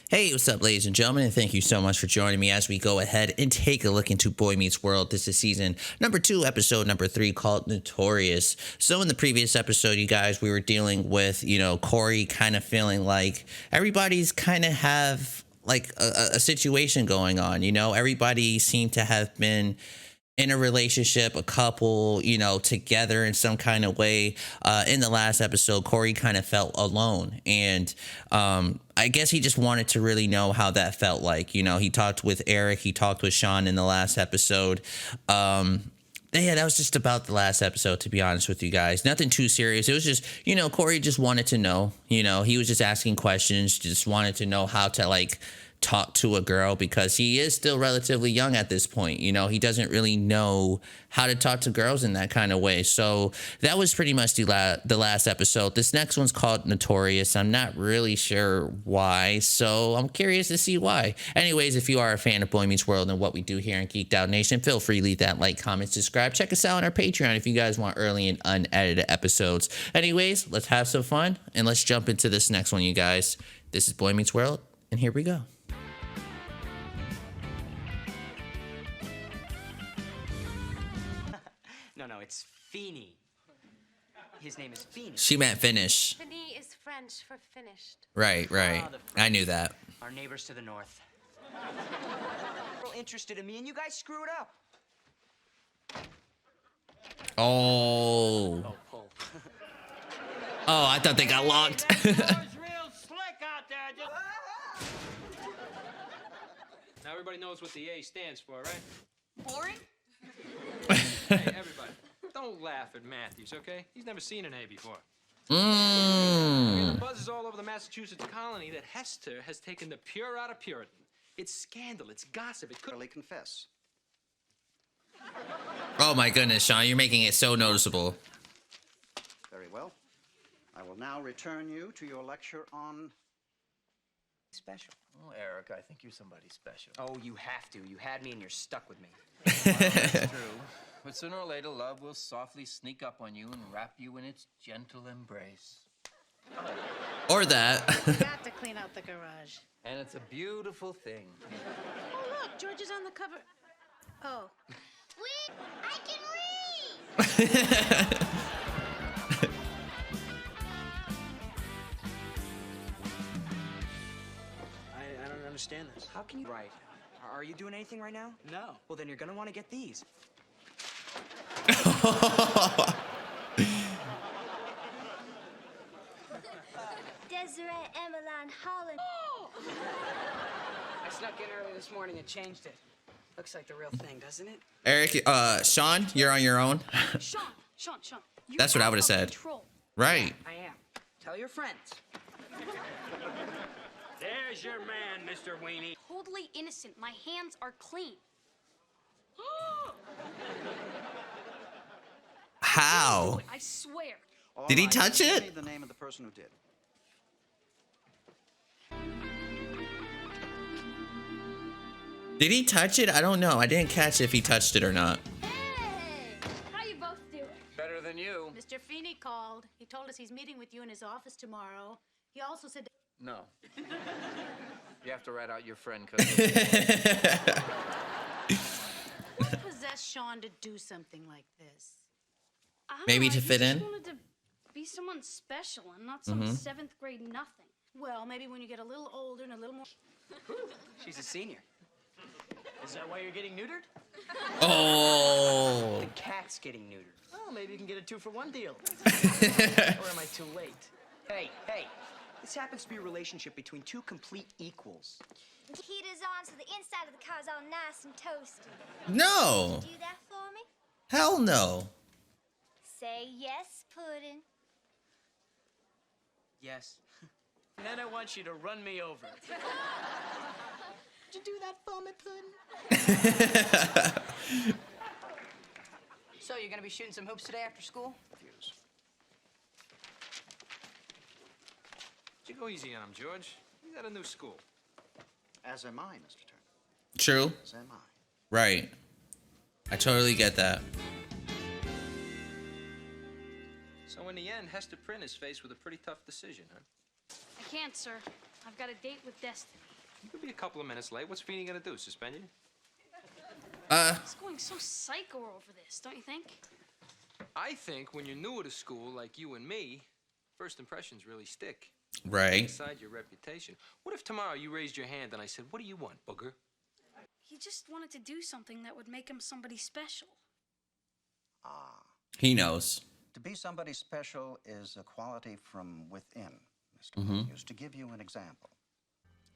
Hey, what's up, ladies and gentlemen, and thank you so much for joining me as we go ahead and take a look into Boy Meets World. This is season number 2, episode number 3, called Notorious. So in the previous episode, you guys, we were dealing with, Corey kind of feeling like everybody's kind of have like a situation going on. Everybody seemed to have been in a relationship, a couple, together in some kind of way. In the last episode, Corey kind of felt alone. And I guess he just wanted to really know how that felt like. He talked with Eric, he talked with Sean in the last episode. Yeah, that was just about the last episode, to be honest with you guys. Nothing too serious. It was just, Corey just wanted to know. He was just asking questions, just wanted to know how to, talk to a girl, because he is still relatively young at this point. He doesn't really know how to talk to girls in that kind of way. So that was pretty much the last episode. This next one's called Notorious. I'm not really sure why, so I'm curious to see why. Anyways, if you are a fan of Boy Meets World and what we do here in Geeked Out Nation, feel free to leave that like, comment, subscribe. Check us out on our Patreon if you guys want early and unedited episodes. Anyways, let's have some fun and let's jump into this next one, you guys. This is Boy Meets World, and here we go. No, it's Feeny. His name is Feeny. She meant finish. Fini is French for finished. Right. I knew that. Our neighbors to the north. Real interested in me, and you guys screw it up. Oh, Pull. oh, I thought they got locked. Real slick out there. Now everybody knows what the A stands for, right? Boring? Hey, everybody, don't laugh at Matthews, okay? He's never seen an A before. The buzz is all over the Massachusetts colony that Hester has taken the pure out of Puritan. It's scandal, it's gossip, it could Really confess. Oh my goodness, Sean, you're making it so noticeable. Very well. I will now return you to your lecture on Special. Oh, Eric, I think you're somebody special. Oh, you have to. You had me, and you're stuck with me. That's true. But sooner or later, love will softly sneak up on you and wrap you in its gentle embrace. Or that. Got to clean out the garage. And it's a beautiful thing. Oh, look, George is on the cover. Oh. Wait, I can read! I don't understand this. How can you... Right. Are you doing anything right now? No. Well, then you're gonna want to get these. Desiree Emmeline Holland. Oh! I snuck in early this morning and changed it. Looks like the real thing, doesn't it? Eric, Sean, you're on your own. Sean. You That's what I are would've out of said. Control. Right. I am. Tell your friends. There's your man, Mr. Weenie. Totally innocent. My hands are clean. How? I swear. All Did he right, touch give it? me the name of the person who did. Did he touch it? I don't know. I didn't catch if he touched it or not. Hey! How you both doing? Better than you. Mr. Feeney called. He told us he's meeting with you in his office tomorrow. He also said... No. You have to write out your friend, cause What possessed Sean to do something like this? I don't Maybe know, to I fit just in? wanted to be someone special and not some 7th grade nothing. Well, maybe when you get a little older and a little more... She's a senior. Is that why you're getting neutered? Oh. The cat's getting neutered. oh, maybe you can get a 2-for-1 deal. Or am I too late? Hey. This happens to be a relationship between two complete equals. Heat is on so the inside of the car's all nice and toasty. No. Do that for me? Hell no. Say yes, Puddin'. Yes. And then I want you to run me over. Would you do that for me, Puddin'? So, you're gonna be shooting some hoops today after school? Refuse. You go easy on him, George. He's at a new school. As am I, Mr. Turner. True. As am I. Right. I totally get that. So in the end, Hester Prynne is faced with a pretty tough decision, huh? I can't, sir. I've got a date with Destiny. You'll be a couple of minutes late. What's Feeney gonna do? Suspend you? He's going so psycho over this, don't you think? I think when you're newer to school, like you and me, first impressions really stick. Right. Inside your reputation. What if tomorrow you raised your hand and I said, "What do you want, booger?" He just wanted to do something that would make him somebody special. He knows. To be somebody special is a quality from within, Mr. Matthews. To give you an example,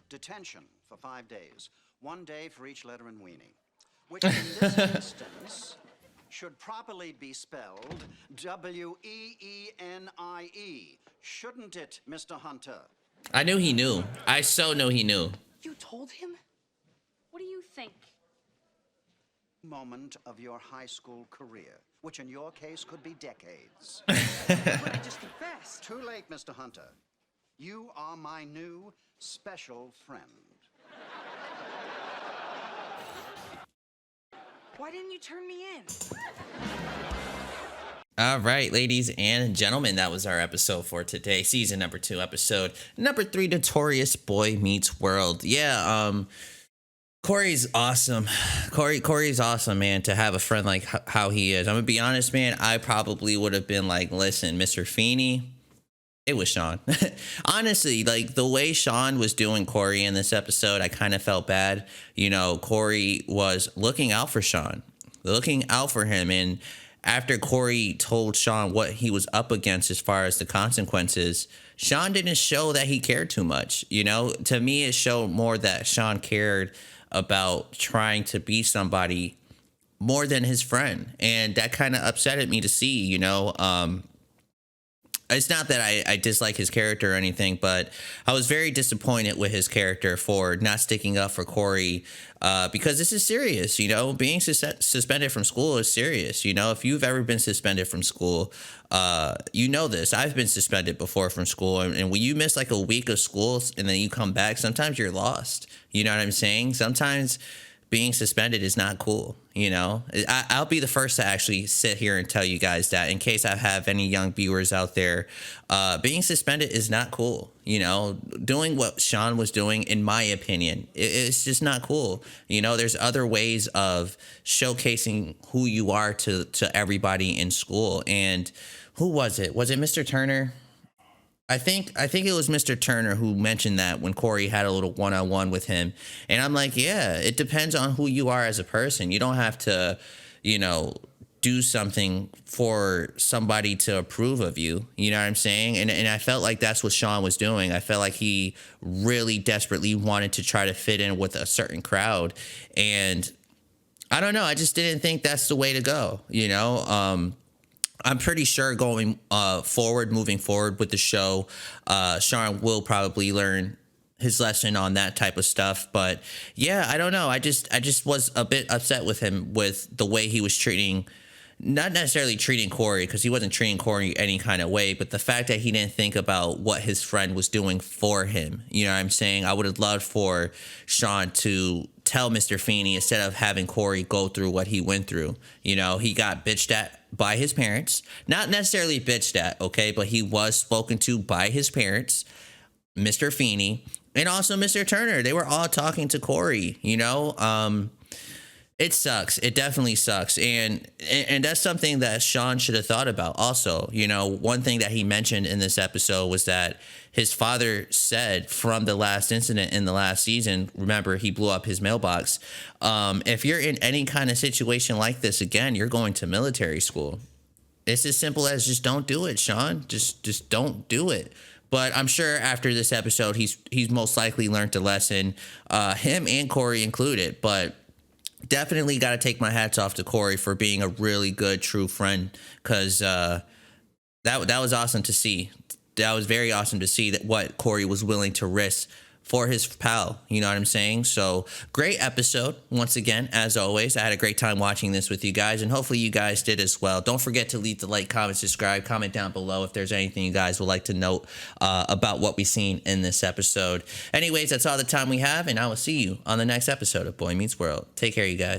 detention for 5 days, 1 day for each letter in weenie, which in this instance should properly be spelled W-E-E-N-I-E. Shouldn't it, Mr. Hunter? I knew he knew. I so know he knew. You told him? What do you think? Moment of your high school career, which in your case could be decades. But I just confessed. Too late, Mr. Hunter. You are my new special friend. Why didn't you turn me in? All right, ladies and gentlemen, that was our episode for today. Season number 2, episode number 3, Notorious Boy Meets World. Yeah, Corey's awesome. Corey's awesome, man, to have a friend like how he is. I'm gonna be honest, man, I probably would have been like, listen, Mr. Feeney, it was Sean. Honestly, like the way Sean was doing Corey in this episode, I kind of felt bad. You know, Corey was looking out for Sean, looking out for him. And after Corey told Sean what he was up against as far as the consequences, Sean didn't show that he cared too much. You know, to me, it showed more that Sean cared about trying to be somebody more than his friend. And that kind of upset me to see, you know. It's not that I dislike his character or anything, but I was very disappointed with his character for not sticking up for Corey because this is serious. You know, being suspended from school is serious. You know, if you've ever been suspended from school, you know this. I've been suspended before from school. And when you miss like a week of school and then you come back, sometimes you're lost. You know what I'm saying? Sometimes being suspended is not cool. You know, I'll be the first to actually sit here and tell you guys that in case I have any young viewers out there, being suspended is not cool. You know, doing what Sean was doing, in my opinion, it's just not cool. You know, there's other ways of showcasing who you are to everybody in school. And who was it? Was it Mr. Turner? I think it was Mr. Turner who mentioned that when Corey had a little one-on-one with him. And I'm like, yeah, it depends on who you are as a person. You don't have to, you know, do something for somebody to approve of you. You know what I'm saying? And I felt like that's what Sean was doing. I felt like he really desperately wanted to try to fit in with a certain crowd. And I don't know. I just didn't think that's the way to go, you know? I'm pretty sure moving forward with the show, Sean will probably learn his lesson on that type of stuff. But yeah, I don't know. I just was a bit upset with him with the way he was treating, not necessarily treating Corey, because he wasn't treating Corey any kind of way, but the fact that he didn't think about what his friend was doing for him. You know what I'm saying? I would have loved for Sean to tell Mr. Feeney instead of having Corey go through what he went through. You know, he got bitched at by his parents, not necessarily bitched at, okay, but he was spoken to by his parents, Mr. Feeney, and also Mr. Turner. They were all talking to Corey, you know. It sucks. It definitely sucks. And that's something that Sean should have thought about also. You know, one thing that he mentioned in this episode was that his father said from the last incident in the last season, remember, he blew up his mailbox. If you're in any kind of situation like this again, you're going to military school. It's as simple as just don't do it, Sean. Just don't do it. But I'm sure after this episode, he's most likely learned a lesson, him and Corey included. But definitely got to take my hats off to Corey for being a really good, true friend, because that was awesome to see. That was very awesome to see that what Corey was willing to risk for his pal. You know what I'm saying? So great episode. Once again, as always, I had a great time watching this with you guys, and hopefully you guys did as well. Don't forget to leave the like, comment, subscribe, comment down below if there's anything you guys would like to note about what we've seen in this episode. Anyways, that's all the time we have, and I will see you on the next episode of Boy Meets World. Take care, you guys.